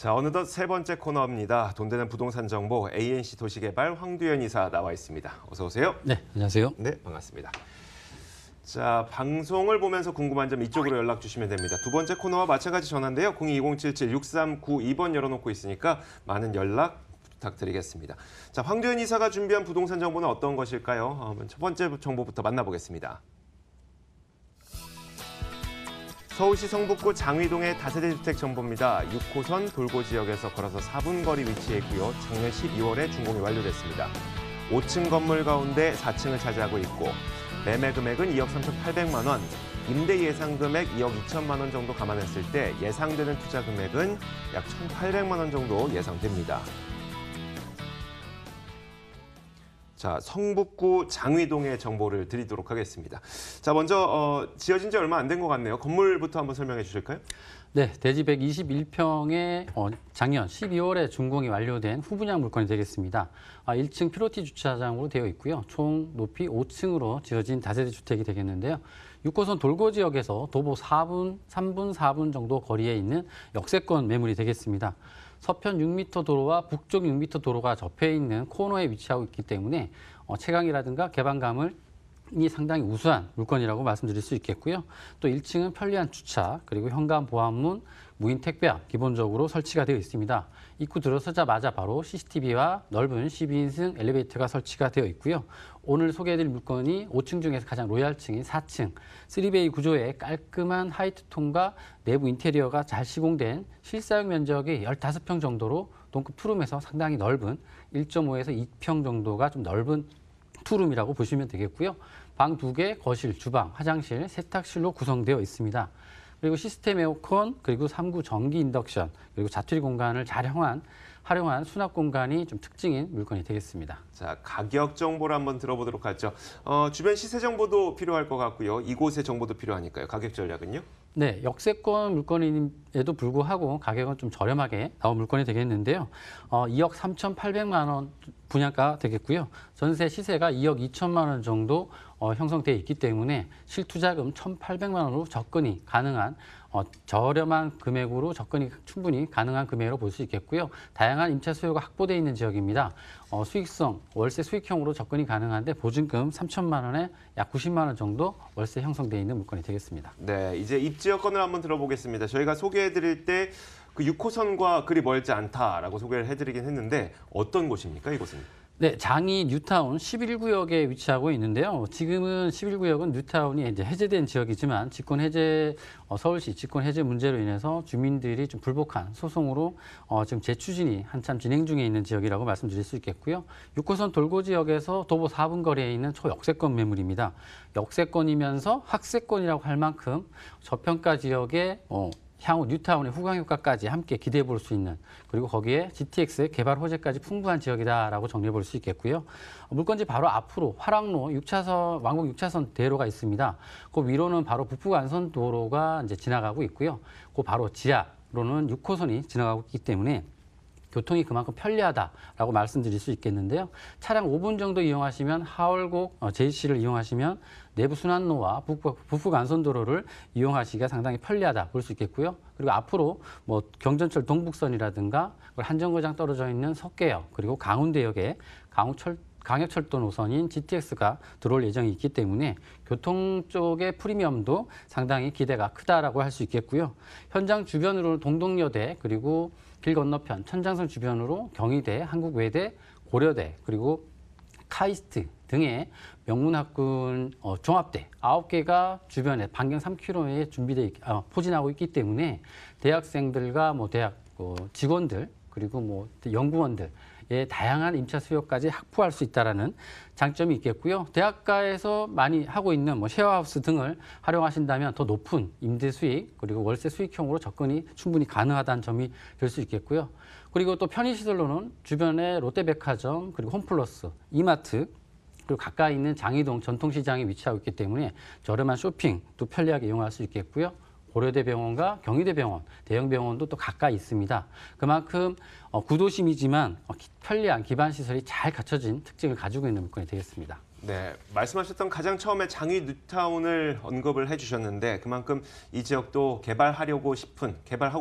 자, 어느덧 세 번째 코너입니다. 돈 되는 부동산 정보 ANC 도시개발 황두현 이사 나와 있습니다. 어서 오세요. 네, 안녕하세요. 네, 반갑습니다. 자, 방송을 보면서 궁금한 점 이쪽으로 연락 주시면 됩니다. 두 번째 코너와 마찬가지 전화인데요. 02-2077-6392번 열어놓고 있으니까 많은 연락 부탁드리겠습니다. 자, 황두현 이사가 준비한 부동산 정보는 어떤 것일까요? 첫 번째 정보부터 만나보겠습니다. 서울시 성북구 장위동의 다세대 주택 정보입니다. 6호선 돌고 지역에서 걸어서 4분 거리 위치해 있고요. 작년 12월에 준공이 완료됐습니다. 5층 건물 가운데 4층을 차지하고 있고 매매 금액은 2억 3,800만 원, 임대 예상 금액 2억 2천만 원 정도 감안했을 때 예상되는 투자 금액은 약 1,800만 원 정도 예상됩니다. 자, 성북구 장위동의 정보를 드리도록 하겠습니다. 자, 먼저 지어진 지 얼마 안 된 것 같네요. 건물부터 한번 설명해 주실까요? 네, 대지 121평에 작년 12월에 준공이 완료된 후분양 물건이 되겠습니다. 1층 피로티 주차장으로 되어 있고요. 총 높이 5층으로 지어진 다세대 주택이 되겠는데요. 6호선 돌고 지역에서 도보 3분, 4분 정도 거리에 있는 역세권 매물이 되겠습니다. 서편 6m 도로와 북쪽 6m 도로가 접해 있는 코너에 위치하고 있기 때문에 채광이라든가 개방감이 상당히 우수한 물건이라고 말씀드릴 수 있겠고요. 또 1층은 편리한 주차, 그리고 현관 보안문, 무인 택배함 기본적으로 설치가 되어 있습니다. 입구 들어서자마자 바로 CCTV와 넓은 12인승 엘리베이터가 설치가 되어 있고요. 오늘 소개해드릴 물건이 5층 중에서 가장 로얄층인 4층, 3베이 구조의 깔끔한 하이트톤과 내부 인테리어가 잘 시공된 실사용 면적이 15평 정도로 동급 투룸에서 상당히 넓은 1.5에서 2평 정도가 좀 넓은 투룸이라고 보시면 되겠고요. 방 2개, 거실, 주방, 화장실, 세탁실로 구성되어 있습니다. 그리고 시스템 에어컨, 그리고 3구 전기 인덕션, 그리고 자투리 공간을 잘 활용한 수납 공간이 좀 특징인 물건이 되겠습니다. 자, 가격 정보를 한번 들어보도록 하죠. 주변 시세 정보도 필요할 것 같고요. 이곳의 정보도 필요하니까요. 가격 전략은요? 네, 역세권 물건임에도 불구하고 가격은 좀 저렴하게 나온 물건이 되겠는데요. 2억 3,800만 원 분양가 되겠고요. 전세 시세가 2억 2천만 원 정도 형성되어 있기 때문에 실투자금 1,800만 원으로 접근이 가능한 저렴한 금액으로 접근이 충분히 가능한 금액으로 볼 수 있겠고요. 다양한 임차 수요가 확보되어 있는 지역입니다. 수익성, 월세 수익형으로 접근이 가능한데 보증금 3천만 원에 약 90만 원 정도 월세 형성되어 있는 물건이 되겠습니다. 네, 이제 입지 여건을 한번 들어보겠습니다. 저희가 소개해드릴 때 그 6호선과 그리 멀지 않다라고 소개를 해드리긴 했는데 어떤 곳입니까, 이곳은? 네, 장이 뉴타운 11구역에 위치하고 있는데요. 지금은 11구역은 뉴타운이 이제 해제된 지역이지만 서울시 직권 해제 문제로 인해서 주민들이 좀 불복한 소송으로 지금 재추진이 한참 진행 중에 있는 지역이라고 말씀드릴 수 있겠고요. 6호선 돌고 지역에서 도보 4분 거리에 있는 초역세권 매물입니다. 역세권이면서 확세권이라고 할 만큼 저평가 지역에 향후 뉴타운의 후광 효과까지 함께 기대해 볼 수 있는, 그리고 거기에 GTX 개발 호재까지 풍부한 지역이다라고 정리해 볼 수 있겠고요. 물건지 바로 앞으로 화랑로 6차선, 왕복 6차선 대로가 있습니다. 그 위로는 바로 북부간선 도로가 이제 지나가고 있고요. 그 바로 지하로는 6호선이 지나가고 있기 때문에 교통이 그만큼 편리하다라고 말씀드릴 수 있겠는데요. 차량 5분 정도 이용하시면 하월곡 JC를 이용하시면 내부 순환로와 북부간선도로를 이용하시기가 상당히 편리하다 볼 수 있겠고요. 그리고 앞으로 경전철 동북선이라든가 한정거장 떨어져 있는 석계역, 그리고 강운대역에 강역철도 노선인 GTX가 들어올 예정이 있기 때문에 교통 쪽의 프리미엄도 상당히 기대가 크다라고 할 수 있겠고요. 현장 주변으로는 동덕여대, 그리고 길 건너편 천장선 주변으로 경희대, 한국외대, 고려대, 그리고 카이스트 등의 명문학군 종합대 9개가 주변에 반경 3km에 포진하고 있기 때문에 대학생들과 대학 직원들, 그리고 연구원들의 다양한 임차 수요까지 확보할 수 있다는 장점이 있겠고요. 대학가에서 많이 하고 있는 쉐어하우스 등을 활용하신다면 더 높은 임대 수익, 그리고 월세 수익형으로 접근이 충분히 가능하다는 점이 될 수 있겠고요. 그리고 또 편의시설로는 주변에 롯데백화점, 그리고 홈플러스, 이마트, 그리고 가까이 있는 장이동 전통시장에 위치하고 있기 때문에 저렴한 쇼핑도 편리하게 이용할 수 있겠고요. 고려대병원과 경희대병원, 대형병원도 또 가까이 있습니다. 그만큼 구도심이지만 편리한 기반시설이 잘 갖춰진 특징을 가지고 있는 물건이 되겠습니다. 네, 말씀하셨던 가장 처음에 장위 뉴타운을 언급을 해주셨는데 그만큼 이 지역도 개발하고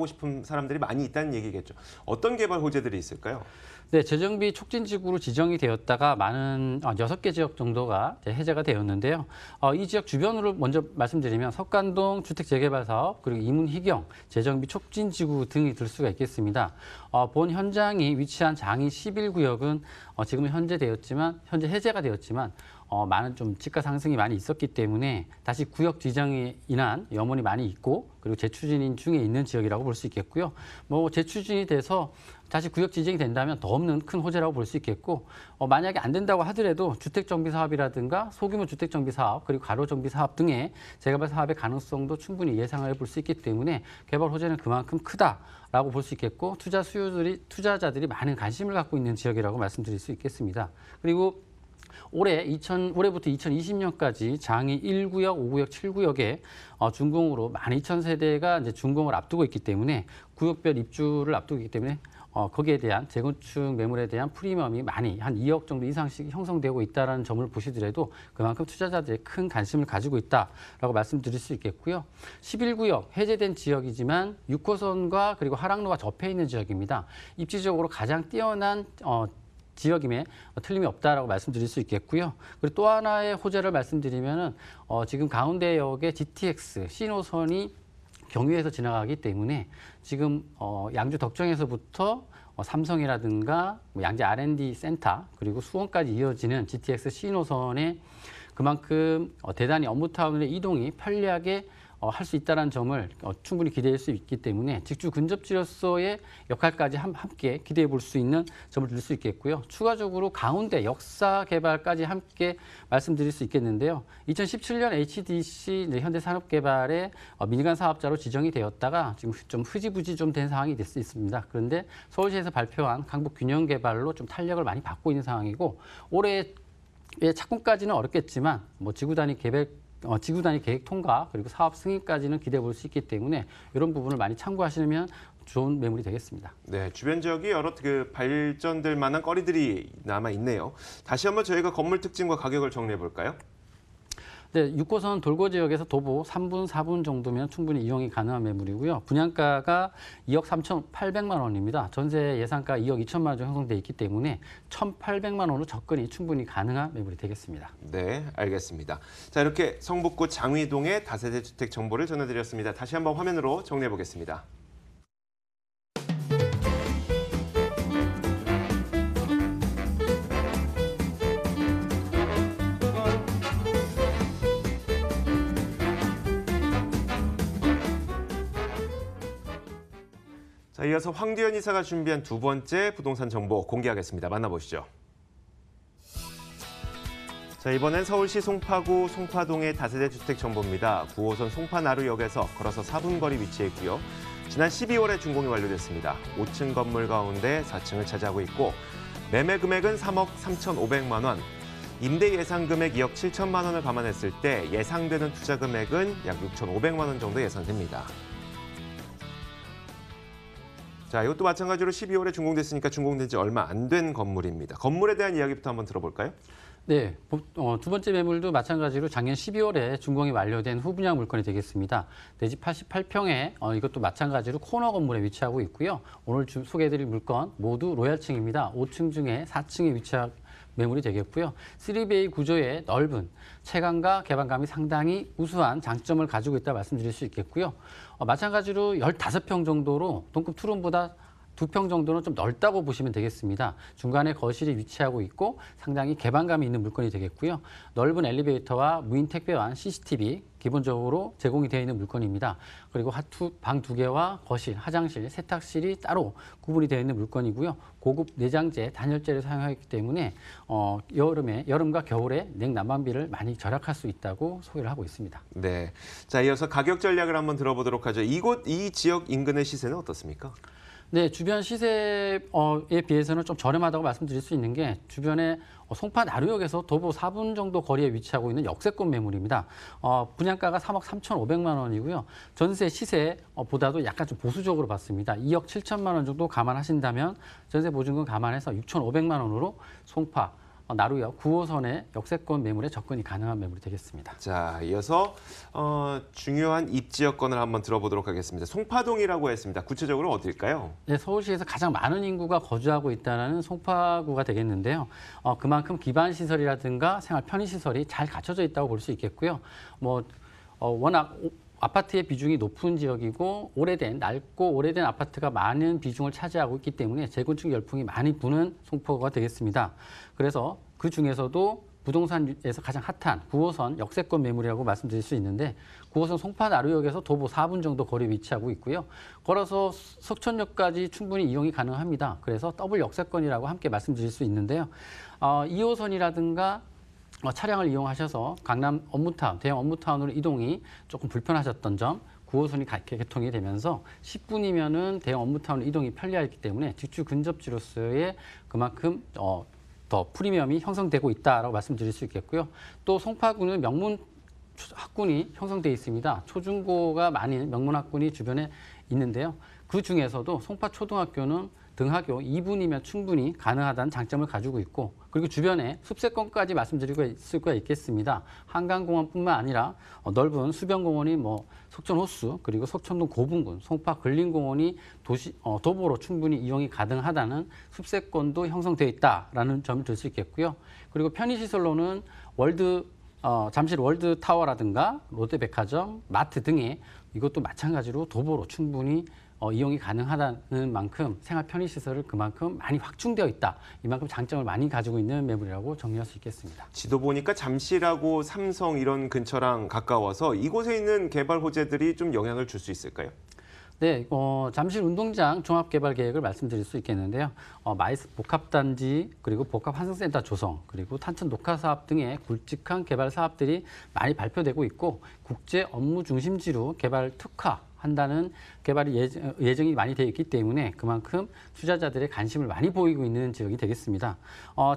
싶은 사람들이 많이 있다는 얘기겠죠. 어떤 개발 호재들이 있을까요? 네, 재정비 촉진지구로 지정이 되었다가 많은 6개 지역 정도가 이제 해제가 되었는데요. 이 지역 주변으로 먼저 말씀드리면 석관동 주택재개발사업 그리고 이문희경 재정비 촉진지구 등이 들 수가 있겠습니다. 본 현장이 위치한 장위 11구역은 지금은 현재 해제가 되었지만 많은 좀 집가 상승이 많이 있었기 때문에 다시 구역 지정이 인한 염원이 많이 있고 그리고 재추진 중에 있는 지역이라고 볼 수 있겠고요. 뭐 재추진이 돼서 다시 구역 지정이 된다면 더 없는 큰 호재라고 볼 수 있겠고 만약에 안 된다고 하더라도 주택정비 사업이라든가 소규모 주택정비 사업 그리고 가로정비 사업 등의 재개발 사업의 가능성도 충분히 예상을 해볼 수 있기 때문에 개발 호재는 그만큼 크다라고 볼 수 있겠고 투자자들이 많은 관심을 갖고 있는 지역이라고 말씀드릴 수 있겠습니다. 그리고 올해부터 2020년까지 장위 1구역, 5구역, 7구역에 준공으로 12,000세대가 이제 준공을 앞두고 있기 때문에 구역별 입주를 앞두고 있기 때문에 거기에 대한 재건축 매물에 대한 프리미엄이 많이 한 2억 정도 이상씩 형성되고 있다는 점을 보시더라도 그만큼 투자자들이 큰 관심을 가지고 있다라고 말씀드릴 수 있겠고요. 11구역 해제된 지역이지만 6호선과 그리고 하락로가 접해 있는 지역입니다. 입지적으로 가장 뛰어난 지역임에 틀림이 없다라고 말씀드릴 수 있겠고요. 그리고 또 하나의 호재를 말씀드리면은 지금 가운데역의 GTX C노선이 경유해서 지나가기 때문에 지금 양주 덕정에서부터 삼성이라든가 양재 R&D 센터 그리고 수원까지 이어지는 GTX C노선에 그만큼 대단히 업무타운의 이동이 편리하게 할 수 있다는 점을 충분히 기대할 수 있기 때문에 직주 근접지로서의 역할까지 함께 기대해 볼 수 있는 점을 드릴 수 있겠고요. 추가적으로 가운데 역사 개발까지 함께 말씀드릴 수 있겠는데요. 2017년 HDC 현대산업개발의 민간 사업자로 지정이 되었다가 지금 좀 흐지부지 좀 된 상황이 될 수 있습니다. 그런데 서울시에서 발표한 강북 균형 개발로 좀 탄력을 많이 받고 있는 상황이고 올해 착공까지는 어렵겠지만 뭐 지구 단위 계획 통과 그리고 사업 승인까지는 기대해 볼 수 있기 때문에 이런 부분을 많이 참고하시면 좋은 매물이 되겠습니다. 네, 주변 지역이 여러 발전될 만한 거리들이 남아 있네요. 다시 한번 저희가 건물 특징과 가격을 정리해 볼까요? 네, 6호선 돌고 지역에서 도보 3분, 4분 정도면 충분히 이용이 가능한 매물이고요. 분양가가 2억 3,800만 원입니다. 전세 예상가 2억 2천만 원 정도 형성돼 있기 때문에 1,800만 원으로 접근이 충분히 가능한 매물이 되겠습니다. 네, 알겠습니다. 자, 이렇게 성북구 장위동의 다세대 주택 정보를 전해드렸습니다. 다시 한번 화면으로 정리해 보겠습니다. 자, 이어서 황두현 이사가 준비한 두 번째 부동산 정보 공개하겠습니다. 만나보시죠. 자, 이번엔 서울시 송파구 송파동의 다세대 주택 정보입니다. 9호선 송파나루역에서 걸어서 4분 거리 위치해 있고요. 지난 12월에 준공이 완료됐습니다. 5층 건물 가운데 4층을 차지하고 있고 매매 금액은 3억 3,500만 원, 임대 예상 금액 2억 7천만 원을 감안했을 때 예상되는 투자 금액은 약 6,500만 원 정도 예상됩니다. 자, 이것도 마찬가지로 12월에 준공됐으니까 준공된 지 얼마 안 된 건물입니다. 건물에 대한 이야기부터 한번 들어볼까요? 네, 두 번째 매물도 마찬가지로 작년 12월에 준공이 완료된 후분양 물건이 되겠습니다. 대지 88평에 이것도 마찬가지로 코너 건물에 위치하고 있고요. 오늘 소개해드릴 물건 모두 로얄층입니다. 5층 중에 4층에 위치한 매물이 되겠고요. 3베이 구조의 넓은 체감과 개방감이 상당히 우수한 장점을 가지고 있다 말씀드릴 수 있겠고요. 마찬가지로 15평 정도로 동급 투룸보다 2평 정도는 좀 넓다고 보시면 되겠습니다. 중간에 거실이 위치하고 있고 상당히 개방감이 있는 물건이 되겠고요. 넓은 엘리베이터와 무인 택배완 CCTV 기본적으로 제공이 되어 있는 물건입니다. 그리고 방 2개와 거실, 화장실, 세탁실이 따로 구분이 되어 있는 물건이고요. 고급 내장재, 단열재를 사용하기 때문에 여름과 겨울에 냉난방비를 많이 절약할 수 있다고 소개를 하고 있습니다. 네, 자, 이어서 가격 전략을 한번 들어보도록 하죠. 이 지역 인근의 시세는 어떻습니까? 네, 주변 시세에 비해서는 좀 저렴하다고 말씀드릴 수 있는 게 주변에 송파 나루역에서 도보 4분 정도 거리에 위치하고 있는 역세권 매물입니다. 분양가가 3억 3,500만 원이고요. 전세 시세보다도 약간 좀 보수적으로 봤습니다. 2억 7천만 원 정도 감안하신다면 전세 보증금 감안해서 6,500만 원으로 송파 나루역 9호선의 역세권 매물에 접근이 가능한 매물이 되겠습니다. 자, 이어서 중요한 입지역권을 한번 들어보도록 하겠습니다. 송파동이라고 했습니다. 구체적으로 어딜까요? 네, 서울시에서 가장 많은 인구가 거주하고 있다는 송파구가 되겠는데요. 그만큼 기반 시설이라든가 생활 편의 시설이 잘 갖춰져 있다고 볼 수 있겠고요. 워낙 아파트의 비중이 높은 지역이고 낡고 오래된 아파트가 많은 비중을 차지하고 있기 때문에 재건축 열풍이 많이 부는 송파구가 되겠습니다. 그래서 그 중에서도 부동산에서 가장 핫한 9호선 역세권 매물이라고 말씀드릴 수 있는데 9호선 송파 나루역에서 도보 4분 정도 거리 위치하고 있고요. 걸어서 석천역까지 충분히 이용이 가능합니다. 그래서 더블 역세권이라고 함께 말씀드릴 수 있는데요. 2호선이라든가 차량을 이용하셔서 강남 업무타운, 대형 업무타운으로 이동이 조금 불편하셨던 점 9호선이 개통이 되면서 10분이면은 대형 업무타운 이동이 편리하기 때문에 직주 근접지로서의 그만큼 더 프리미엄이 형성되고 있다라고 말씀드릴 수 있겠고요. 또 송파구는 명문 학군이 형성되어 있습니다. 초중고가 많은 명문 학군이 주변에 있는데요. 그 중에서도 송파초등학교는 등하교 2분이면 충분히 가능하다는 장점을 가지고 있고 그리고 주변에 숲세권까지 말씀드리고 있을 수가 있겠습니다. 한강공원뿐만 아니라 넓은 수변공원이 속천호수 그리고 석천동 고분군, 송파 근린공원이 도보로 충분히 이용이 가능하다는 숲세권도 형성되어 있다라는 점을 들 수 있겠고요. 그리고 편의시설로는 잠실 월드타워라든가 롯데백화점, 마트 등의 이것도 마찬가지로 도보로 충분히 이용이 가능하다는 만큼 생활 편의시설을 그만큼 많이 확충되어 있다. 이만큼 장점을 많이 가지고 있는 매물이라고 정리할 수 있겠습니다. 지도 보니까 잠실하고 삼성 이런 근처랑 가까워서 이곳에 있는 개발 호재들이 좀 영향을 줄 수 있을까요? 네, 잠실 운동장 종합개발 계획을 말씀드릴 수 있겠는데요. 마이스 복합단지 그리고 복합환승센터 조성 그리고 탄천 녹화사업 등의 굵직한 개발 사업들이 많이 발표되고 있고 국제 업무 중심지로 개발 특화한다는 개발이 예정이 많이 되어 있기 때문에 그만큼 투자자들의 관심을 많이 보이고 있는 지역이 되겠습니다.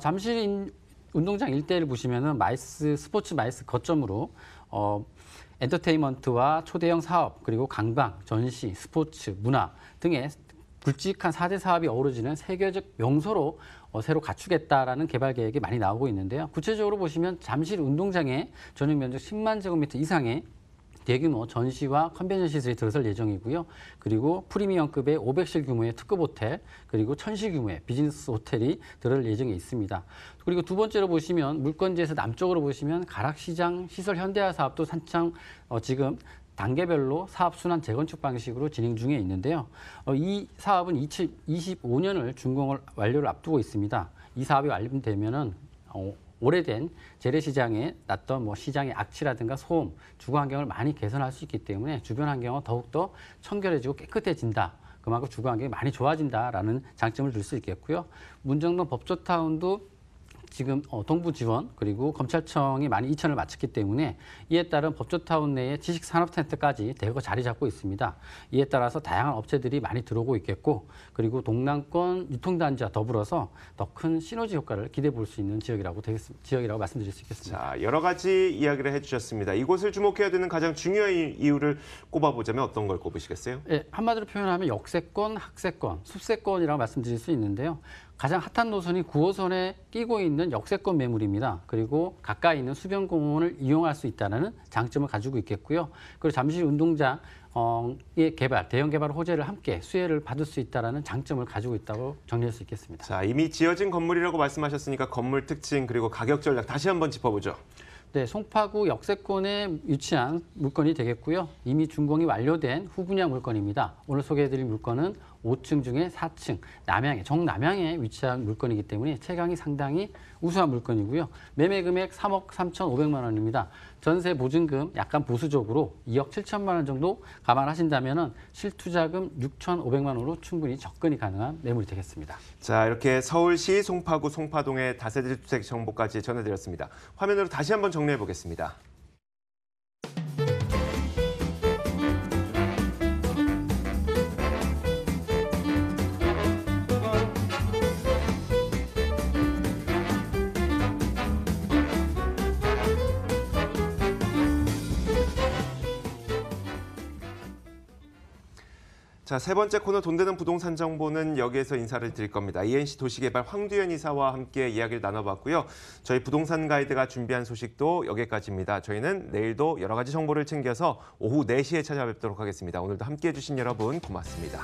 잠실 운동장 일대를 보시면은 스포츠 마이스 거점으로 엔터테인먼트와 초대형 사업, 그리고 관광, 전시, 스포츠, 문화 등의 굵직한 4대 사업이 어우러지는 세계적 명소로 새로 갖추겠다라는 개발 계획이 많이 나오고 있는데요. 구체적으로 보시면 잠실 운동장에 전용 면적 10만 제곱미터 이상의 대규모 전시와 컨벤션 시설이 들어설 예정이고요. 그리고 프리미엄급의 500실 규모의 특급 호텔, 그리고 1000실 규모의 비즈니스 호텔이 들어올 예정에 있습니다. 그리고 두 번째로 보시면 물건지에서 남쪽으로 보시면 가락시장 시설 현대화 사업도 한창 지금 단계별로 사업 순환 재건축 방식으로 진행 중에 있는데요. 이 사업은 2025년을 완료를 앞두고 있습니다. 이 사업이 완료되면은 오래된 재래시장에 났던 시장의 악취라든가 소음, 주거 환경을 많이 개선할 수 있기 때문에 주변 환경은 더욱더 청결해지고 깨끗해진다. 그만큼 주거 환경이 많이 좋아진다라는 장점을 줄 수 있겠고요. 문정동 법조타운도 지금 동부 지원 그리고 검찰청이 많이 이천을 마쳤기 때문에 이에 따른 법조타운 내에 지식산업센터까지 대거 자리 잡고 있습니다. 이에 따라서 다양한 업체들이 많이 들어오고 있겠고 그리고 동남권 유통단지와 더불어서 더 큰 시너지 효과를 기대해 볼 수 있는 지역이라고 말씀드릴 수 있겠습니다. 자, 여러 가지 이야기를 해주셨습니다. 이곳을 주목해야 되는 가장 중요한 이유를 꼽아보자면 어떤 걸 꼽으시겠어요? 네, 한마디로 표현하면 역세권, 학세권, 숲세권이라고 말씀드릴 수 있는데요. 가장 핫한 노선이 9호선에 끼고 있는 역세권 매물입니다. 그리고 가까이 있는 수변공원을 이용할 수 있다는 장점을 가지고 있겠고요. 그리고 잠실 운동장의 대형 개발 호재를 함께 수혜를 받을 수 있다는 장점을 가지고 있다고 정리할 수 있겠습니다. 자, 이미 지어진 건물이라고 말씀하셨으니까 건물 특징 그리고 가격 전략 다시 한번 짚어보죠. 네, 송파구 역세권에 위치한 물건이 되겠고요. 이미 준공이 완료된 후분양 물건입니다. 오늘 소개해드릴 물건은 5층 중에 4층, 정남향에 위치한 물건이기 때문에 체감이 상당히 우수한 물건이고요. 매매 금액 3억 3,500만 원입니다. 전세 보증금 약간 보수적으로 2억 7천만 원 정도 감안하신다면 실투자금 6,500만 원으로 충분히 접근이 가능한 매물이 되겠습니다. 자, 이렇게 서울시 송파구 송파동의 다세대 주택 정보까지 전해드렸습니다. 화면으로 다시 한번 정리해 보겠습니다. 자, 세 번째 코너 돈 되는 부동산 정보는 여기에서 인사를 드릴 겁니다. ENC 도시개발 황두현 이사와 함께 이야기를 나눠봤고요. 저희 부동산 가이드가 준비한 소식도 여기까지입니다. 저희는 내일도 여러 가지 정보를 챙겨서 오후 4시에 찾아뵙도록 하겠습니다. 오늘도 함께해 주신 여러분 고맙습니다.